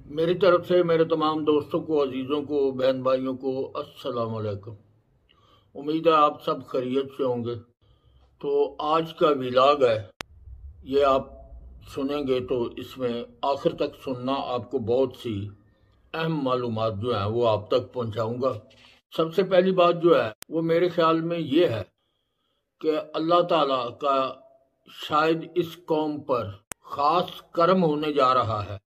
मेरी तरफ से मेरे तमाम दोस्तों को, अजीज़ों को, बहन भाइयों को अस्सलाम वालेकुम। उम्मीद है आप सब खैरियत से होंगे। तो आज का व्लॉग है, ये आप सुनेंगे तो इसमें आखिर तक सुनना, आपको बहुत सी अहम मालूमात जो है वो आप तक पहुंचाऊंगा। सबसे पहली बात जो है वो मेरे ख्याल में ये है कि अल्लाह ताला का शायद इस कौम पर ख़ास करम होने जा रहा है,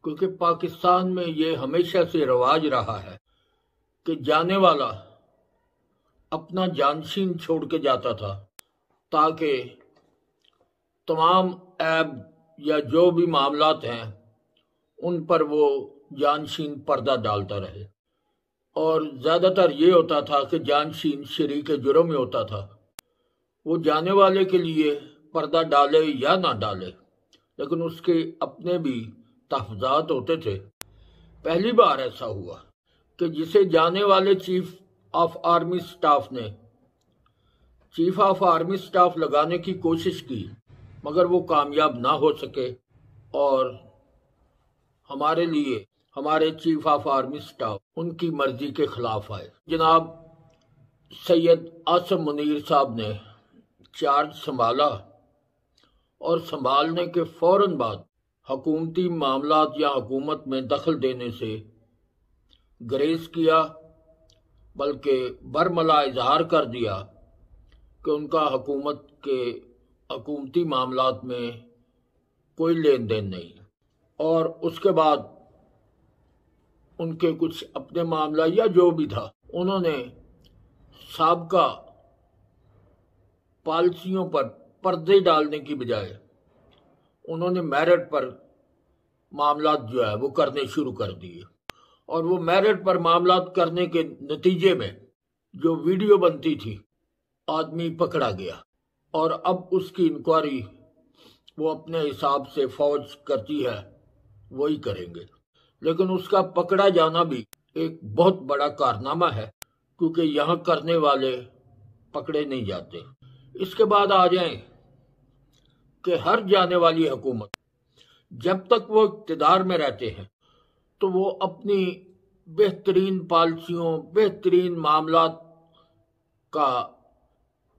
क्योंकि पाकिस्तान में ये हमेशा से रवाज रहा है कि जाने वाला अपना जानशीन छोड़ के जाता था, ताकि तमाम ऐब या जो भी मामलात हैं उन पर वो जानशीन पर्दा डालता रहे। और ज़्यादातर ये होता था कि जानशीन शरीक जुर्म में होता था, वो जाने वाले के लिए पर्दा डाले या ना डाले, लेकिन उसके अपने भी तहफ़्ज़ात होते थे। पहली बार ऐसा हुआ कि जिसे जाने वाले चीफ ऑफ आर्मी स्टाफ लगाने की कोशिश की, मगर वो कामयाब ना हो सके और हमारे लिए हमारे चीफ ऑफ आर्मी स्टाफ उनकी मर्जी के खिलाफ आए। जनाब सैयद आसम मुनीर साहब ने चार्ज संभाला और संभालने के फौरन बाद हुकूमती मामलात या हुकूमत में दखल देने से ग्रेज किया, बल्कि बरमला इजहार कर दिया कि उनका हुकूमत के हुकूमती मामलात में कोई लेन देन नहीं। और उसके बाद उनके कुछ अपने मामला या जो भी था, उन्होंने साबका पॉलिसियों पर पर्दे डालने की बजाय उन्होंने मेरिट पर मामलात जो है वो करने शुरू कर दिए। और वो मेरिट पर मामलात करने के नतीजे में जो वीडियो बनती थी, आदमी पकड़ा गया और अब उसकी इंक्वायरी वो अपने हिसाब से फौज करती है, वही करेंगे। लेकिन उसका पकड़ा जाना भी एक बहुत बड़ा कारनामा है, क्योंकि यहाँ करने वाले पकड़े नहीं जाते। इसके बाद आ जाएं कि हर जाने वाली हुकूमत जब तक वो इक़्तिदार में रहते हैं तो वो अपनी बेहतरीन पॉलिसियों, बेहतरीन मामलात का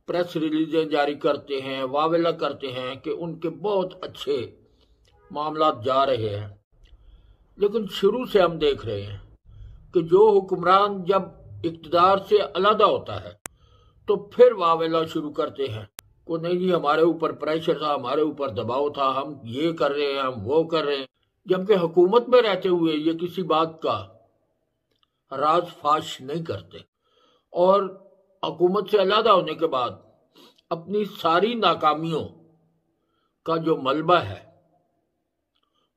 प्रेस रिलीजें जारी करते हैं, वावेला करते हैं कि उनके बहुत अच्छे मामलात जा रहे हैं। लेकिन शुरू से हम देख रहे हैं कि जो हुक्मरान जब इक़्तिदार से अलहदा होता है तो फिर वावेला शुरू करते हैं को नहीं जी, हमारे ऊपर प्रेशर था, हमारे ऊपर दबाव था, हम ये कर रहे हैं, हम वो कर रहे हैं। जबकि हुकूमत में रहते हुए ये किसी बात का राज फाश नहीं करते, और हुकूमत से अलहदा होने के बाद अपनी सारी नाकामियों का जो मलबा है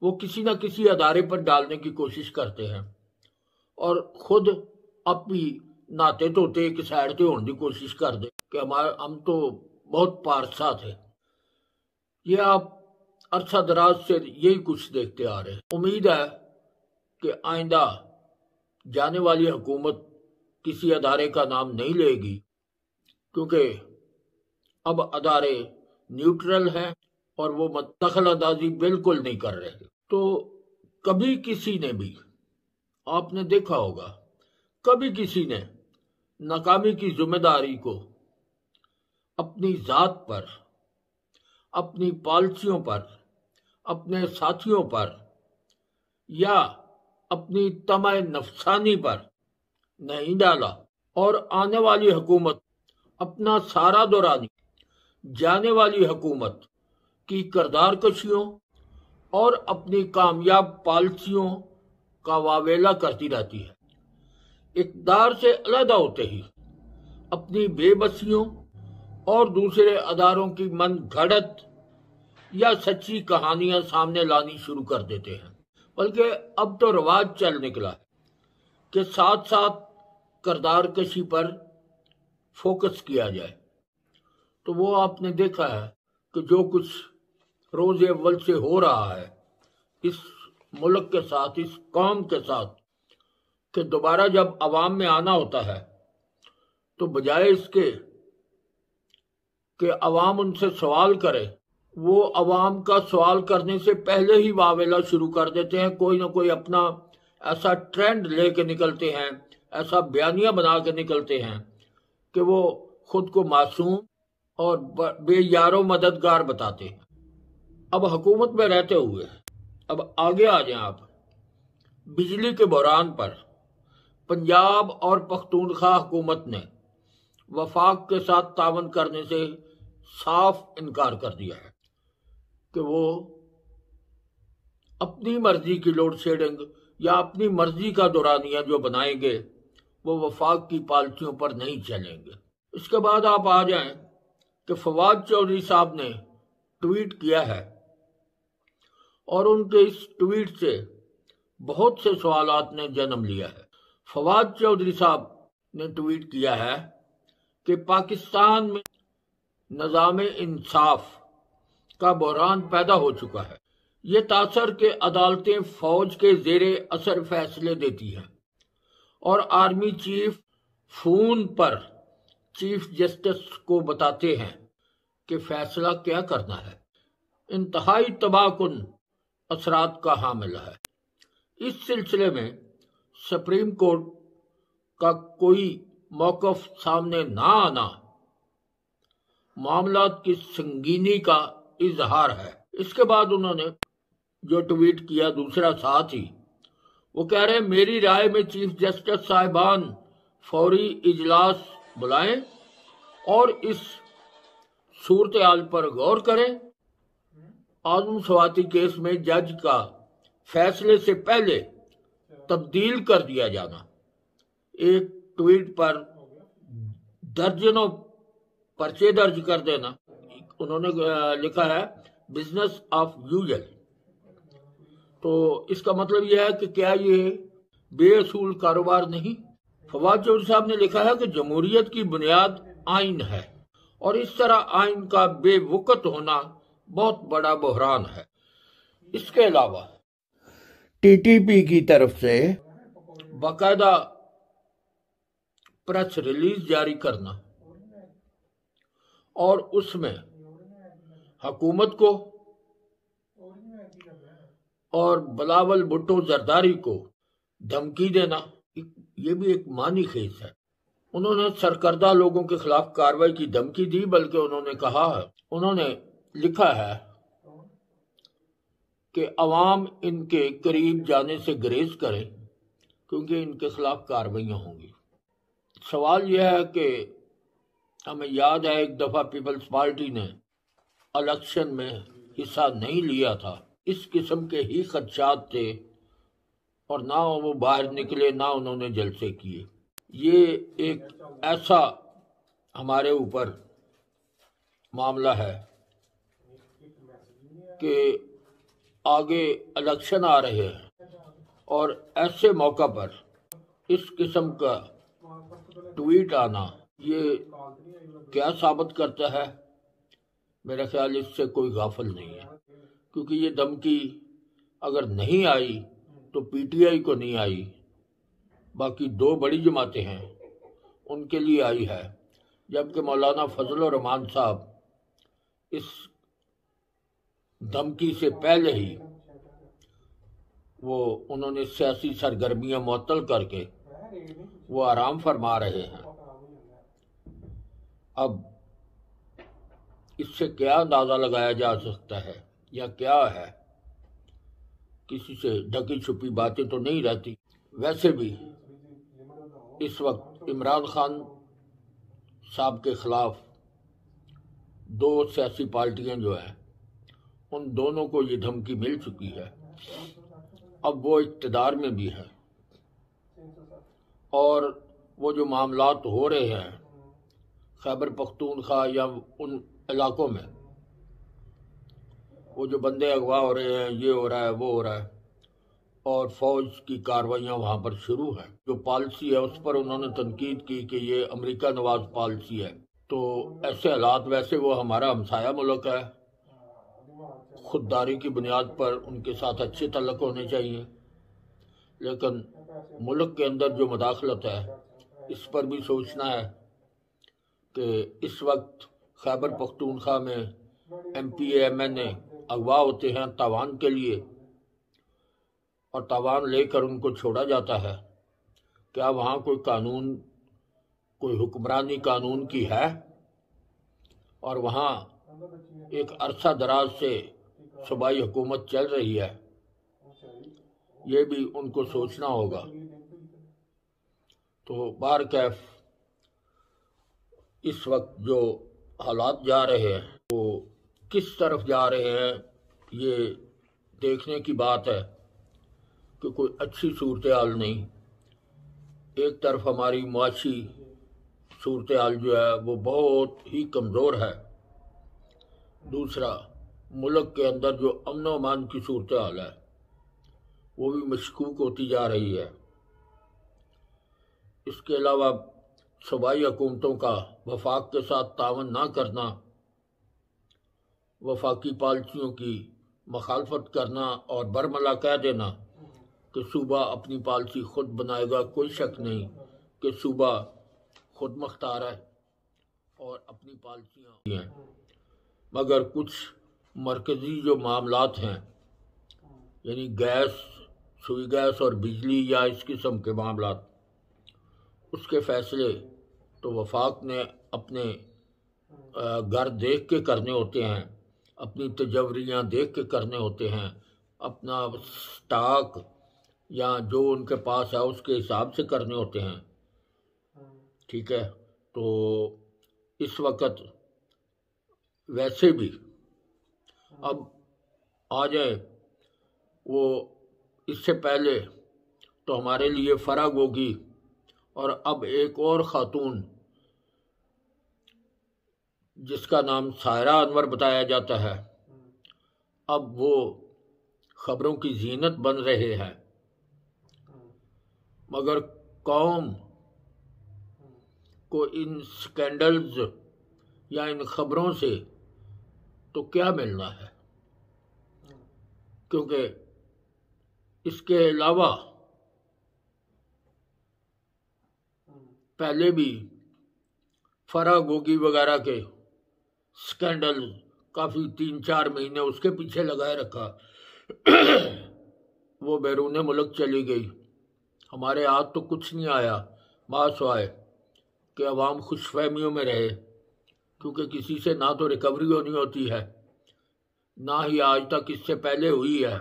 वो किसी न किसी अदारे पर डालने की कोशिश करते हैं और खुद अपनी नाते तोते एक साइड से होने की कोशिश कर दे कि हम तो बहुत पारसा थे। ये आप अरसा दराज से यही कुछ देखते आ रहे हैं। उम्मीद है कि आइंदा जाने वाली हुकूमत किसी अदारे का नाम नहीं लेगी, क्योंकि अब अदारे न्यूट्रल हैं और वो दखल अंदाजी बिल्कुल नहीं कर रहे। तो कभी किसी ने भी, आपने देखा होगा, कभी किसी ने नाकामी की जिम्मेदारी को अपनी जात पर, अपनी पॉलिसियों पर, अपने साथियों पर या अपनी तमा नफसानी पर नहीं डाला। और आने वाली हुकूमत अपना सारा दौरानी जाने वाली हुकूमत की किरदार कशियों और अपनी कामयाब पॉलिसियों का वावेला करती रहती है। इक़्तिदार से अलहदा होते ही अपनी बेबसियों और दूसरे अदारों की मन घड़त या सच्ची कहानियां सामने लानी शुरू कर देते हैं। बल्कि अब तो रवाज चल निकला है कि साथ साथ किरदार कशी पर फोकस किया जाए। तो वो आपने देखा है कि जो कुछ रोज अव्वल से हो रहा है इस मुल्क के साथ, इस कौम के साथ, कि दोबारा जब अवाम में आना होता है तो बजाय इसके कि अवाम उनसे सवाल करे, वो अवाम का सवाल करने से पहले ही वावेला शुरू कर देते हैं, कोई ना कोई अपना ऐसा ट्रेंड लेके निकलते हैं, ऐसा बयानिया बना के निकलते हैं कि वो खुद को मासूम और बेयारो मददगार बताते हैं। अब हुकूमत में रहते हुए अब आगे आ जाएं आप। बिजली के बहरान पर पंजाब और पख्तूनख्वा हुकूमत ने वफाक के साथ तावन करने से साफ इनकार कर दिया है कि वो अपनी मर्जी की लोड शेडिंग या अपनी मर्जी का दौरानिया जो बनाएंगे वो वफाक की पॉलिसियों पर नहीं चलेंगे। इसके बाद आप आ जाएं कि फवाद चौधरी साहब ने ट्वीट किया है और उनके इस ट्वीट से बहुत से सवालात ने जन्म लिया है। फवाद चौधरी साहब ने ट्वीट किया है कि पाकिस्तान में निज़ाम इंसाफ का बहरान पैदा हो चुका है। ये तासर के अदालतें फौज के जेरे असर फैसले देती हैं और आर्मी चीफ फोन पर चीफ जस्टिस को बताते हैं कि फैसला क्या करना है। इंतहाई तबाहकुन असरात का हामिल है। इस सिलसिले में सुप्रीम कोर्ट का कोई मौक़िफ़ सामने ना आना मामलात की संगीनी का इजहार है। इसके बाद उन्होंने जो ट्वीट किया दूसरा साथ ही, वो कह रहे हैं मेरी राय में चीफ जस्टिस साहिबान फौरी इजलास बुलाएं और इस सूरत हाल पर गौर करें। आजम स्वाति केस में जज का फैसले से पहले तब्दील कर दिया जाना। एक ट्वीट पर दर्जनों पर्चे दर्ज कर देना। उन्होंने लिखा है बिजनेस ऑफ यूजुअल। तो इसका मतलब यह है कि क्या ये बेअसूल कारोबार नहीं। फवाद चौधरी साहब ने लिखा है कि जमहूरियत की बुनियाद आइन है और इस तरह आइन का बेवकूफ़ होना बहुत बड़ा बहरान है। इसके अलावा टीटीपी की तरफ से बाकायदा प्रेस रिलीज जारी करना और उसमें हुकूमत को और बिलावल भुट्टो जरदारी को धमकी देना, ये भी एक मानी खेज है। उन्होंने सरकर्दा लोगों के खिलाफ कार्रवाई की धमकी दी, बल्कि उन्होंने कहा है, उन्होंने लिखा है कि अवाम इनके करीब जाने से गुरेज करे क्योंकि इनके खिलाफ कार्रवाइयाँ होंगी। सवाल यह है कि हमें याद है एक दफ़ा पीपल्स पार्टी ने इलेक्शन में हिस्सा नहीं लिया था। इस किस्म के ही खदशात थे और ना वो बाहर निकले ना उन्होंने जलसे किए। ये एक ऐसा हमारे ऊपर मामला है कि आगे इलेक्शन आ रहे हैं और ऐसे मौका पर इस किस्म का ट्वीट आना ये क्या साबित करता है? मेरा ख्याल इससे कोई गाफिल नहीं है, क्योंकि ये धमकी अगर नहीं आई तो पीटीआई को नहीं आई, बाकी दो बड़ी जमातें हैं उनके लिए आई है। जबकि मौलाना फजल रहमान साहब इस धमकी से पहले ही उन्होंने सियासी सरगर्मियां मुअत्तल करके वो आराम फरमा रहे हैं। अब इससे क्या अंदाज़ा लगाया जा सकता है या क्या है? किसी से ढकी छुपी बातें तो नहीं रहती। वैसे भी इस वक्त इमरान खान साहब के खिलाफ दो सियासी पार्टियां जो हैं उन दोनों को ये धमकी मिल चुकी है। अब वो इक़्तिदार में भी है और वो जो मामलात हो रहे हैं खैबर पख्तूनख्वा या उन इलाकों में, वो जो बंदे अगवा हो रहे हैं, ये हो रहा है वो हो रहा है और फौज की कार्रवाइयाँ वहाँ पर शुरू हैं। जो पॉलिसी है उस पर उन्होंने तनकीद की कि ये अमेरिका नवाज पॉलिसी है। तो ऐसे हालात, वैसे वो हमारा हमसाया मुल्क है, खुददारी की बुनियाद पर उनके साथ अच्छे तल्लुक़ होने चाहिए, लेकिन मुल्क के अंदर जो मुदाखलत है इस पर भी सोचना है कि इस वक्त खैबर पख्तूनख्वा में MPA MNA अगवा होते हैं तावान के लिए और तावान लेकर उनको छोड़ा जाता है। क्या वहाँ कोई कानून, कोई हुक्मरानी कानून की है? और वहाँ एक अरसा दराज से सूबाई हुकूमत चल रही है, ये भी उनको सोचना होगा। तो बारकैफ इस वक्त जो हालात जा रहे हैं वो किस तरफ जा रहे हैं, ये देखने की बात है कि कोई अच्छी सूरत हाल नहीं। एक तरफ हमारी मुआशी सूरत हाल जो है वो बहुत ही कमज़ोर है, दूसरा मुल्क के अंदर जो अमन व अमान की सूरत हाल है वो भी मशकूक होती जा रही है। इसके अलावा सूबाई हुकूमतों का वफाक के साथ तावन ना करना, वफाकी पॉलिसियों की मुखालफत करना और बरमला कह देना कि सूबा अपनी पॉलिसी खुद बनाएगा। कोई शक नहीं कि सूबा खुद मुख्तार है और अपनी पॉलिसियाँ हैं, मगर कुछ मरकज़ी जो मामलात हैं, यानी गैस, सुई गैस और बिजली या इस किस्म के मामलात, उसके फ़ैसले तो वफाक ने अपने घर देख के करने होते हैं, अपनी तजवरियाँ देख के करने होते हैं, अपना स्टॉक या जो उनके पास है उसके हिसाब से करने होते हैं। ठीक है, तो इस वक्त वैसे भी अब आ जाए वो, इससे पहले तो हमारे लिए फ़राग होगी और अब एक और ख़ातून जिसका नाम सायरा अनवर बताया जाता है, अब वो ख़बरों की जीनत बन रहे हैं। मगर कौम को इन स्कैंडल्स या इन ख़बरों से तो क्या मिलना है, क्योंकि इसके अलावा पहले भी फराह गोगी वगैरह के स्कैंडल काफ़ी 3-4 महीने उसके पीछे लगाए रखा। वो बैरून मुल्क चली गई, हमारे हाथ तो कुछ नहीं आया, मासवाए कि अवाम खुशफहमियों में रहे, क्योंकि किसी से ना तो रिकवरी होनी होती है, ना ही आज तक इससे पहले हुई है।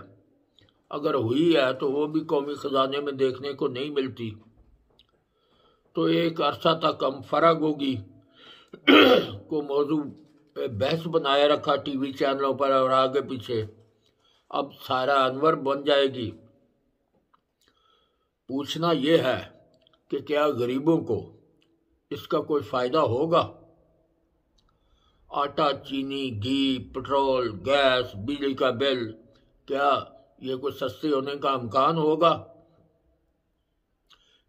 अगर हुई है तो वो भी कौमी ख़जाने में देखने को नहीं मिलती। तो एक अरसा तक हम फराग होगी को मौजू बहस बनाए रखा टीवी चैनलों पर और आगे पीछे। अब सायरा अनवर बन जाएगी। पूछना ये है कि क्या गरीबों को इसका कोई फ़ायदा होगा? आटा, चीनी, घी, पेट्रोल, गैस, बिजली का बिल, क्या ये कोई सस्ते होने का इम्कान होगा,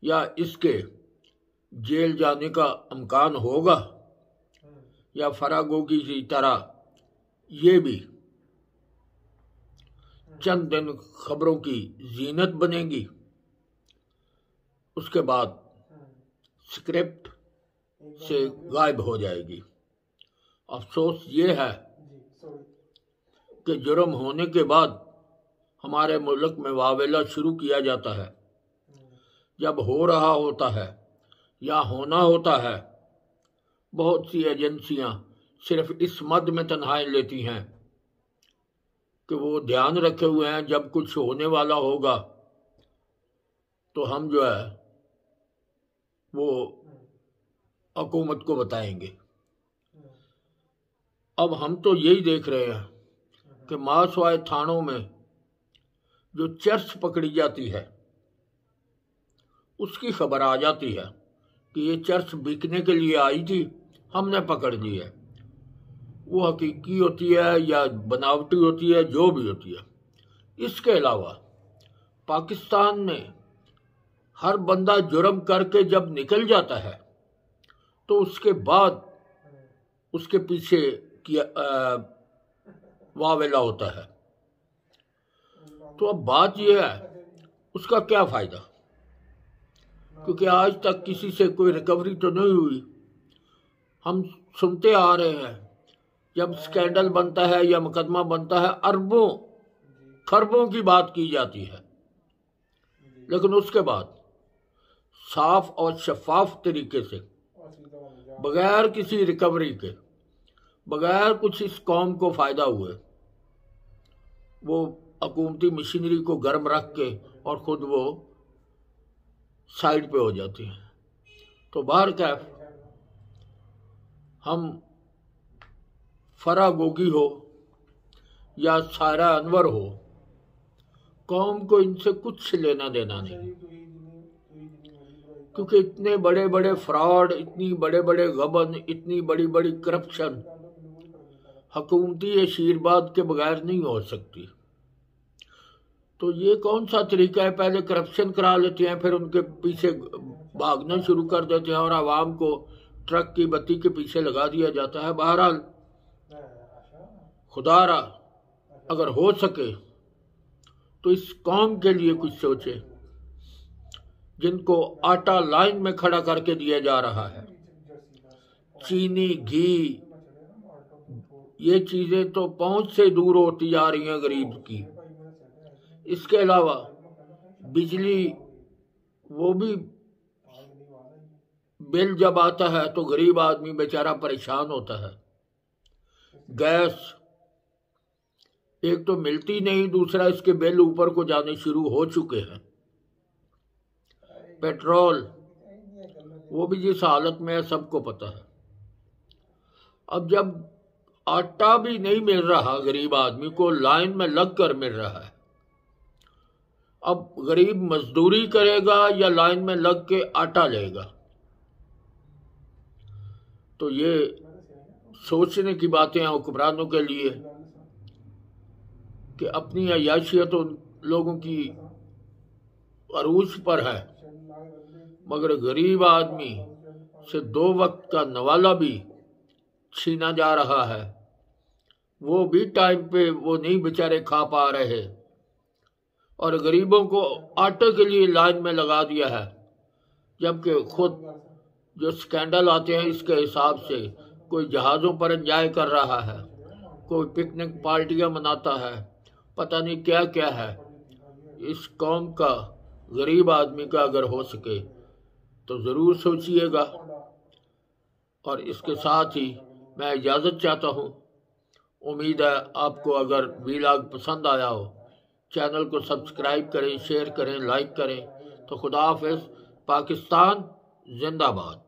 या इसके जेल जाने का इम्कान होगा, या फरागोगी की तरह ये भी चंद दिन खबरों की जीनत बनेगी, उसके बाद स्क्रिप्ट से गायब हो जाएगी। अफसोस ये है कि जुर्म होने के बाद हमारे मुल्क में वावेला शुरू किया जाता है। जब हो रहा होता है या होना होता है, बहुत सी एजेंसियां सिर्फ इस मद में तन्हाई लेती हैं कि वो ध्यान रखे हुए हैं जब कुछ होने वाला होगा तो हम जो है वो हुकूमत को बताएंगे। अब हम तो यही देख रहे हैं कि मासवाए थानों में जो चर्च पकड़ी जाती है उसकी खबर आ जाती है कि ये चर्च बिकने के लिए आई थी, हमने पकड़ ली है। वो हकीकी होती है या बनावटी होती है, जो भी होती है। इसके अलावा पाकिस्तान में हर बंदा जुर्म करके जब निकल जाता है तो उसके बाद उसके पीछे वावेला होता है। तो अब बात यह है उसका क्या फ़ायदा, क्योंकि आज तक किसी से कोई रिकवरी तो नहीं हुई। हम सुनते आ रहे हैं जब स्कैंडल बनता है या मुकदमा बनता है, अरबों खरबों की बात की जाती है, लेकिन उसके बाद साफ और शफाफ तरीके से, बगैर किसी रिकवरी के, बगैर कुछ इस कौम को फायदा हुए, वो हुकूमती मशीनरी को गर्म रख के और खुद वो साइड पे हो जाती है। तो बाहर कैफ हम फरा गोगी हो या सारा अनवर हो, कौम को इनसे कुछ लेना देना नहीं, क्योंकि इतने बड़े बड़े फ्रॉड, इतनी बड़े बड़े गबन, इतनी बड़ी बड़ी करप्शन हुकूमती आशीर्वाद के बगैर नहीं हो सकती। तो ये कौन सा तरीका है? पहले करप्शन करा लेते हैं, फिर उनके पीछे भागना शुरू कर देते हैं और आवाम को ट्रक की बत्ती के पीछे लगा दिया जाता है। बहरहाल खुदारा अगर हो सके तो इस कौम के लिए कुछ सोचे, जिनको आटा लाइन में खड़ा करके दिया जा रहा है, चीनी, घी, ये चीजें तो पहुंच से दूर होती जा रही हैं गरीब की। इसके अलावा बिजली, वो भी बिल जब आता है तो गरीब आदमी बेचारा परेशान होता है। गैस एक तो मिलती नहीं, दूसरा इसके बिल ऊपर को जाने शुरू हो चुके हैं। पेट्रोल, वो भी जिस हालत में है सबको पता है। अब जब आटा भी नहीं मिल रहा गरीब आदमी को, लाइन में लग कर मिल रहा है, अब गरीब मजदूरी करेगा या लाइन में लग के आटा लेगा? तो ये सोचने की बातें हैं हुक्मरानों के लिए कि अपनी अय्याशियत तो लोगों की अरूज पर है, मगर गरीब आदमी से 2 वक्त का नवाला भी छीना जा रहा है। वो भी टाइम पे वो नहीं बेचारे खा पा रहे, और गरीबों को आटे के लिए लाइन में लगा दिया है, जबकि खुद जो स्कैंडल आते हैं इसके हिसाब से कोई जहाज़ों पर एंजॉय कर रहा है, कोई पिकनिक पार्टियां मनाता है, पता नहीं क्या क्या है। इस कौम का, गरीब आदमी का अगर हो सके तो ज़रूर सोचिएगा। और इसके साथ ही मैं इजाज़त चाहता हूँ। उम्मीद है आपको अगर वीलॉग पसंद आया हो, चैनल को सब्सक्राइब करें, शेयर करें, लाइक करें। तो खुदा हाफिज़। पाकिस्तान जिंदाबाद।